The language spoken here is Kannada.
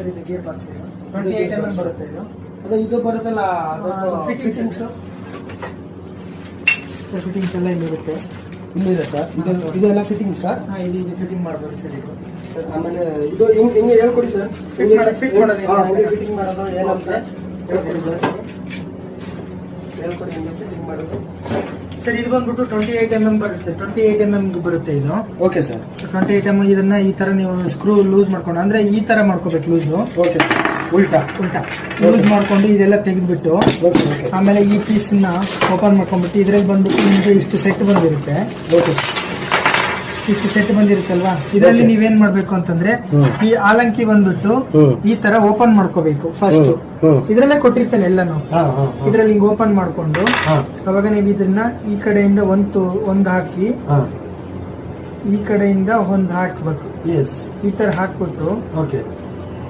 ಸರ್ ಇದು ಗೇರ್ ಬಾಕ್ಸ್ 28 mm ಬರುತ್ತೆ ಇದು. ಅದೇ ಇದು ಬರುತ್ತಲ್ಲ ಫಿಟ್ಟಿಂಗ್ಸ್ ಎಲ್ಲ ಇಲ್ಲಿರುತ್ತೆ. ಇಲ್ಲಿದೆ ಸರ್. ಇದೆಲ್ಲ ಫಿಟ್ಟಿಂಗ್ ಸರ್. ಇಲ್ಲಿ ಫಿಟ್ಟಿಂಗ್ ಮಾಡ್ಬೋದು ಸರ್ ಇದು. ಆಮೇಲೆ ಇದು ಹಿಂಗೆ ಹೇಳ್ಕೊಡಿ ಸರ್. ಫಿಟ್ ಮಾಡೋದು ಫಿಟ್ಟಿಂಗ್ ಮಾಡೋದು ಏನಂತ ಹೇಳ್ಕೊಡಿ ಸರ್. ಹೇಳ್ಕೊಡಿ ಹಿಂಗೆ ಫಿಟ್ಟಿಂಗ್ ಮಾಡೋದು. ಸರ್ ಇದು ಬಂದ್ಬಿಟ್ಟು 28 mm ಬರುತ್ತೆ. 28 mm ಬರುತ್ತೆ ಇದು. Okay sir. 28 mm ಇದನ್ನ ಈ ತರ ನೀವು ಸ್ಕ್ರೂ ಲೂಸ್ ಮಾಡ್ಕೊಂಡು ಅಂದ್ರೆ ಈ ತರ ಮಾಡ್ಕೋಬೇಕು ಲೂಸ್. ಓಕೆ. ಉಲ್ಟಾ ಲೂಸ್ ಮಾಡ್ಕೊಂಡು ಇದೆಲ್ಲ ತೆಗೆದ್ಬಿಟ್ಟು ಆಮೇಲೆ ಈ ಪೀಸ್ ನ ಓಪನ್ ಮಾಡ್ಕೊಂಡ್ಬಿಟ್ಟು ಇದ್ರಲ್ಲಿ ಬಂದ್ಬಿಟ್ಟು ನಿಮ್ಗೆ ಇಷ್ಟು ಸೆಟ್ ಬಂದಿರುತ್ತೆ. ಓಕೆ. ಇಷ್ಟು ಸೆಟ್ ಬಂದಿರುತ್ತಲ್ವಾ, ಇದರಲ್ಲಿ ನೀವೇನ್ ಮಾಡ್ಬೇಕು ಅಂತಂದ್ರೆ ಈ ಆಲಂಕಿ ಬಂದ್ಬಿಟ್ಟು ಈ ತರ ಓಪನ್ ಮಾಡ್ಕೋಬೇಕು ಫಸ್ಟ್. ಇದ್ರಲ್ಲೇ ಕೊಟ್ಟಿರ್ತಾನೆ ಎಲ್ಲಾನು. ಇದ್ರಲ್ಲಿ ಹಿಂಗ್ ಓಪನ್ ಮಾಡ್ಕೊಂಡು ಅವಾಗ ನೀವು ಇದನ್ನ ಈ ಕಡೆಯಿಂದ ಒಂದು ಹಾಕಿ ಈ ಕಡೆಯಿಂದ ಒಂದು ಹಾಕ್ಬೇಕು. ಈ ತರ ಹಾಕ್ಬಿಟ್ಟು